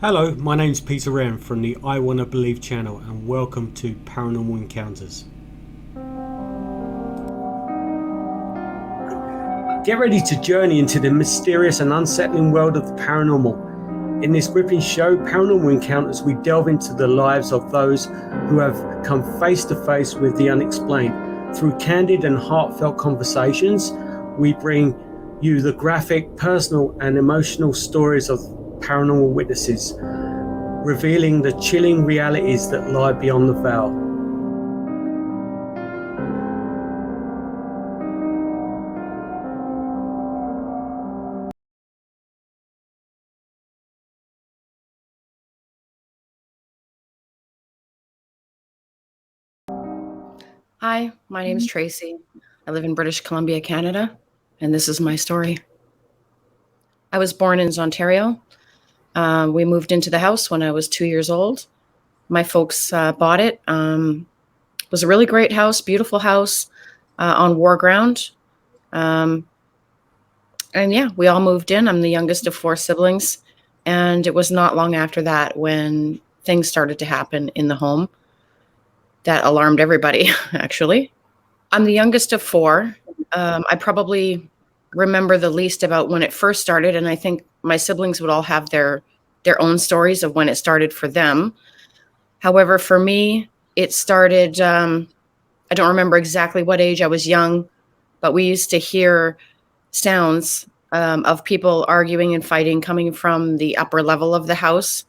Hello, my name's Peter Wren from the I Wanna Believe channel and welcome to Paranormal Encounters. Get ready to journey into the mysterious and unsettling world of the paranormal. In this gripping show, Paranormal Encounters, we delve into the lives of those who have come face to face with the unexplained. Through candid and heartfelt conversations, we bring you the graphic, personal and emotional stories of paranormal witnesses, revealing the chilling realities that lie beyond the veil. Hi, my name is Tracy. I live in British Columbia, Canada, and this is my story. I was born in Ontario. We moved into the house when I was 2 years old. My folks bought it. It was a really great house, beautiful house on war ground. And yeah, we all moved in. I'm the youngest of four siblings. And it was not long after that when things started to happen in the home that alarmed everybody, actually. I'm the youngest of four. I probably remember the least about when it first started, and I think my siblings would all have their own stories of when it started for them. However, for me, it started. I don't remember exactly what age. I was young, but we used to hear sounds of people arguing and fighting coming from the upper level of the house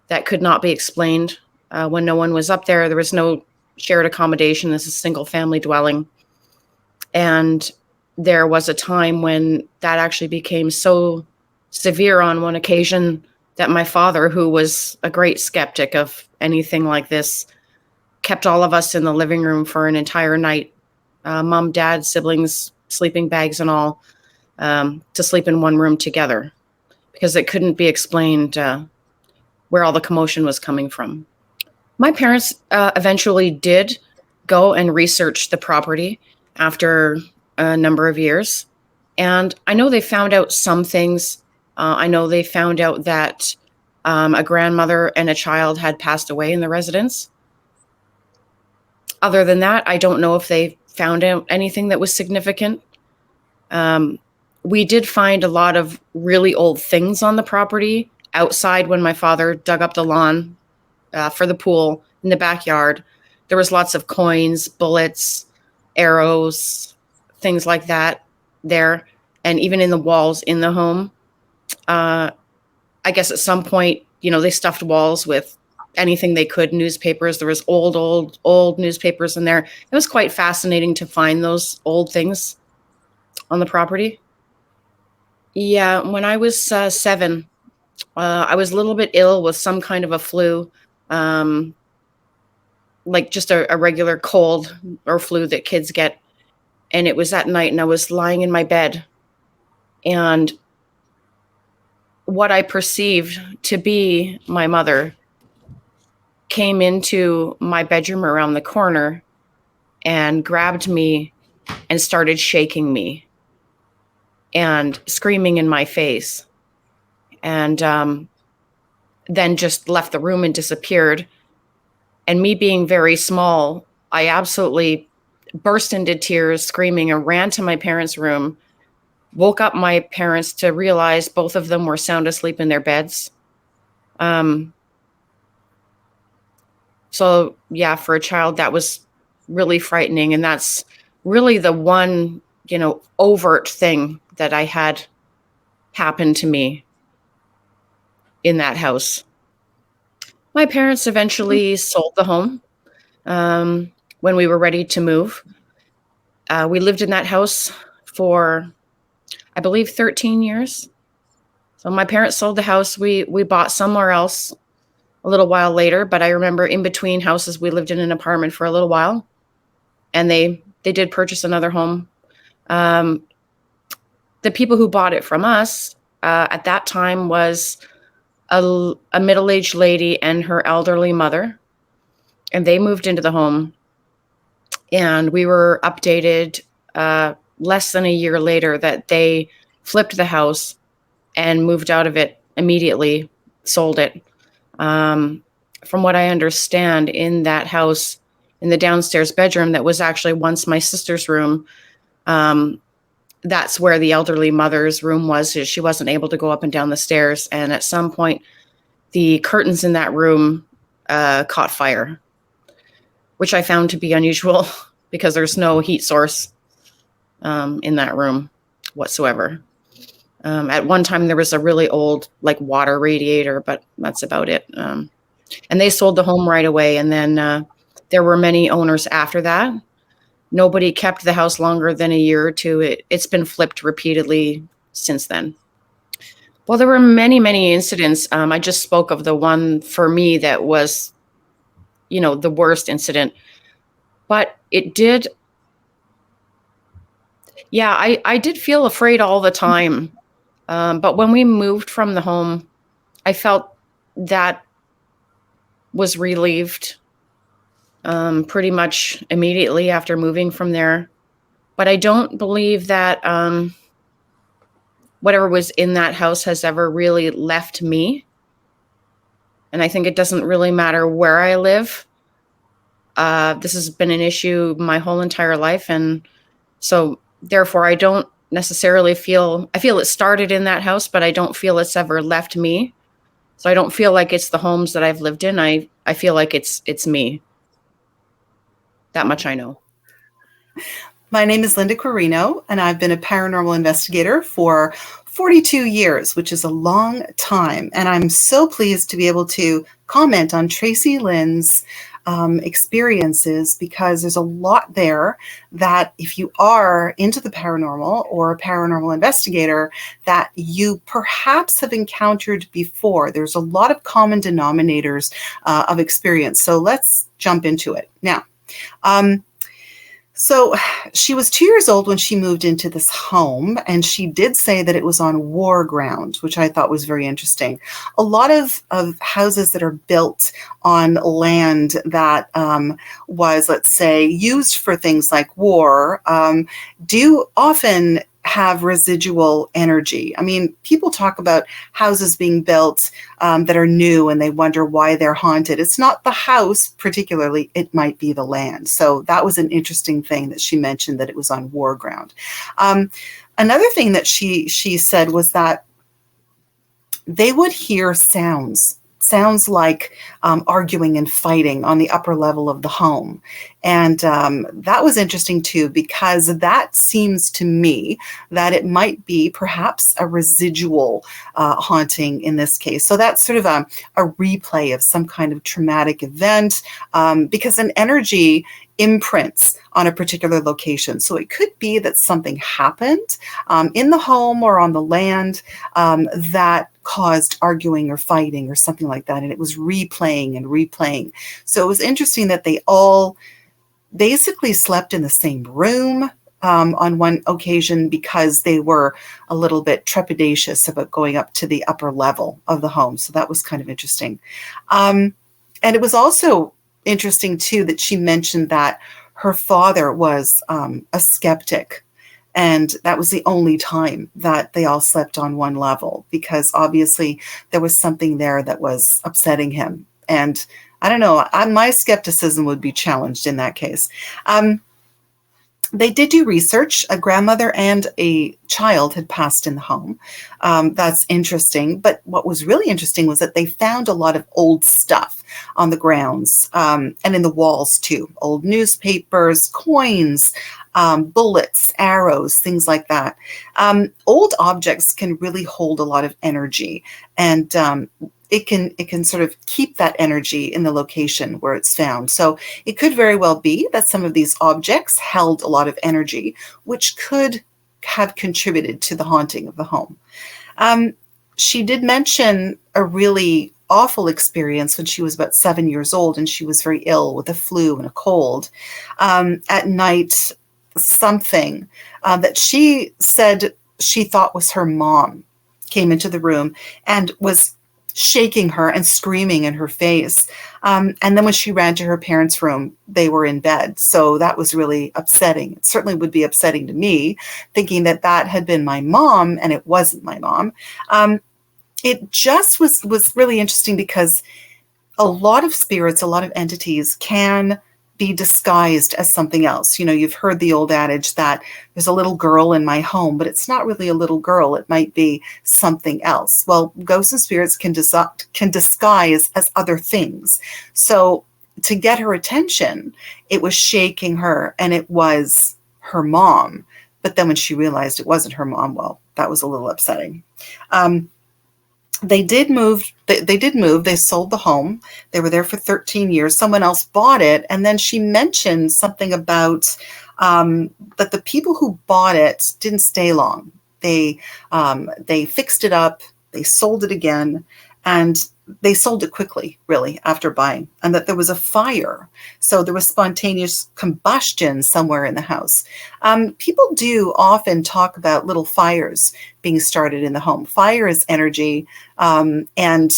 that could not be explained. When no one was up there, there was no shared accommodation. This is a single family dwelling. And there was a time when that actually became so severe on one occasion that my father, who was a great skeptic of anything like this, kept all of us in the living room for an entire night, mom, dad, siblings, sleeping bags and all, to sleep in one room together because it couldn't be explained where all the commotion was coming from. My parents eventually did go and research the property after a number of years. And I know they found out some things. I know they found out that a grandmother and a child had passed away in the residence. Other than that, I don't know if they found out anything that was significant. We did find a lot of really old things on the property outside when my father dug up the lawn for the pool in the backyard. There was lots of coins, bullets, arrows, things like that there, and even in the walls in the home. I guess at some point, they stuffed walls with anything they could, newspapers. There was old newspapers in there. It was quite fascinating to find those old things on the property. Yeah, when I was 7, I was a little bit ill with some kind of a flu. Um, like just a regular cold or flu that kids get. And it was at night, and I was lying in my bed. And what I perceived to be my mother came into my bedroom around the corner and grabbed me and started shaking me and screaming in my face. And then just left the room and disappeared. And me being very small, I absolutely burst into tears, screaming, and ran to my parents' room, woke up my parents to realize both of them were sound asleep in their beds. Um, so yeah, for a child, that was really frightening. And that's really the one, overt thing that I had happen to me in that house. My parents eventually sold the home when we were ready to move. We lived in that house for, I believe, 13 years. So my parents sold the house. We bought somewhere else a little while later, but I remember in between houses we lived in an apartment for a little while, and they did purchase another home. Um, the people who bought it from us at that time was a middle-aged lady and her elderly mother, and they moved into the home, and we were updated less than a year later that they flipped the house and moved out of it immediately, sold it. From what I understand, in that house, in the downstairs bedroom that was actually once my sister's room, that's where the elderly mother's room was. She wasn't able to go up and down the stairs. And at some point, the curtains in that room caught fire, which I found to be unusual because there's no heat source in that room whatsoever. At one time, there was a really old water radiator, but that's about it. And they sold the home right away. And then there were many owners after that. Nobody kept the house longer than a year or two. It's been flipped repeatedly since then. Well, there were many, many incidents. I just spoke of the one for me that was, the worst incident. But it did. Yeah, I did feel afraid all the time. But when we moved from the home, I felt that was relieved pretty much immediately after moving from there. But I don't believe that whatever was in that house has ever really left me. And I think it doesn't really matter where I live. This has been an issue my whole entire life. And so therefore, I don't necessarily I feel it started in that house, but I don't feel it's ever left me. So I don't feel like it's the homes that I've lived in. I feel like it's me. That much I know. My name is Linda Quirino, and I've been a paranormal investigator for 42 years, which is a long time. And I'm so pleased to be able to comment on Tracy Lynn's experiences, because there's a lot there that if you are into the paranormal or a paranormal investigator, that you perhaps have encountered before. There's a lot of common denominators of experience. So let's jump into it. Now, so she was 2 years old when she moved into this home, and she did say that it was on war ground, which I thought was very interesting. A lot of houses that are built on land that was, let's say, used for things like war do often have residual energy. I mean, people talk about houses being built that are new and they wonder why they're haunted. It's not the house particularly, it might be the land. So that was an interesting thing that she mentioned, that it was on war ground. Another thing that she said was that they would hear sounds like arguing and fighting on the upper level of the home. And that was interesting too, because that seems to me that it might be perhaps a residual haunting in this case. So that's sort of a replay of some kind of traumatic event, because an energy imprints on a particular location. So it could be that something happened in the home or on the land that caused arguing or fighting or something like that. And it was replaying and replaying. So it was interesting that they all basically slept in the same room on one occasion, because they were a little bit trepidatious about going up to the upper level of the home. So that was kind of interesting. And it was also interesting too that she mentioned that her father was a skeptic, and that was the only time that they all slept on one level, because obviously there was something there that was upsetting him. And I don't know, my skepticism would be challenged in that case. They did do research. A grandmother and a child had passed in the home. That's interesting. But what was really interesting was that they found a lot of old stuff on the grounds and in the walls too. Old newspapers, coins, bullets, arrows, things like that. Old objects can really hold a lot of energy, and it can sort of keep that energy in the location where it's found. So it could very well be that some of these objects held a lot of energy, which could have contributed to the haunting of the home. She did mention a really awful experience when she was about 7 years old, and she was very ill with a flu and a cold. At night, something that she said she thought was her mom came into the room and was shaking her and screaming in her face. And then when she ran to her parents' room, they were in bed. So that was really upsetting. It certainly would be upsetting to me, thinking that that had been my mom, and it wasn't my mom. It just was really interesting, because a lot of spirits, a lot of entities can be disguised as something else. You know, you've heard the old adage that there's a little girl in my home, but it's not really a little girl. It might be something else. Well, ghosts and spirits can disguise as other things. So to get her attention, it was shaking her, and it was her mom. But then when she realized it wasn't her mom, well, that was a little upsetting. They did move. They sold the home. They were there for 13 years. Someone else bought it. And then she mentioned something about that the people who bought it didn't stay long. They fixed it up. They sold it again. And they sold it quickly, really, after buying, and that there was a fire. So there was spontaneous combustion somewhere in the house. People do often talk about little fires being started in the home. Fire is energy, and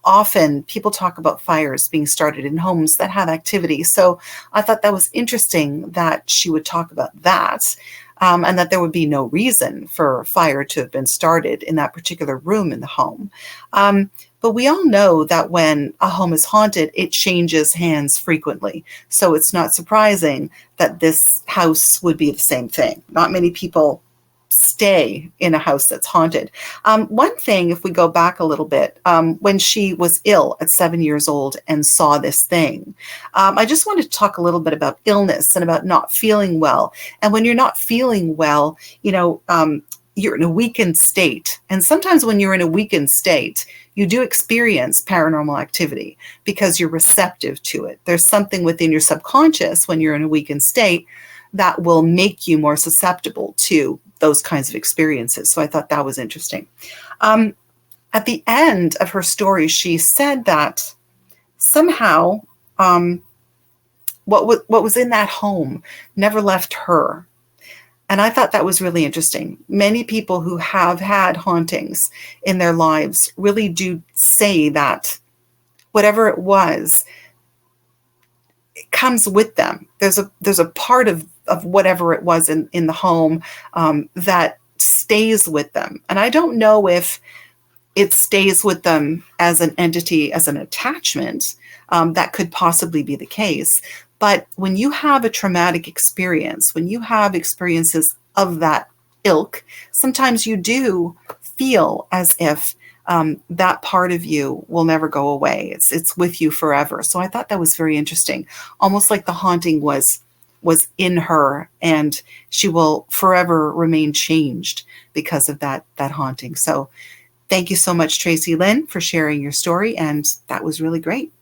often people talk about fires being started in homes that have activity. So I thought that was interesting that she would talk about that. And that there would be no reason for fire to have been started in that particular room in the home. But we all know that when a home is haunted, it changes hands frequently. So it's not surprising that this house would be the same thing. Not many people stay in a house that's haunted. One thing, if we go back a little bit, when she was ill at 7 years old and saw this thing, I just wanted to talk a little bit about illness and about not feeling well. And when you're not feeling well, you know, you're in a weakened state. And sometimes when you're in a weakened state, you do experience paranormal activity because you're receptive to it. There's something within your subconscious when you're in a weakened state that will make you more susceptible to those kinds of experiences. So I thought that was interesting. At the end of her story, she said that somehow what was in that home never left her. And I thought that was really interesting. Many people who have had hauntings in their lives really do say that whatever it was, it comes with them. There's a part of whatever it was in the home that stays with them. And I don't know if it stays with them as an entity, as an attachment. That could possibly be the case. But when you have a traumatic experience, when you have experiences of that ilk, sometimes you do feel as if that part of you will never go away. It's with you forever. So I thought that was very interesting. Almost like the haunting was in her, and she will forever remain changed because of that haunting. So thank you so much, Tracy Lynn, for sharing your story. And that was really great.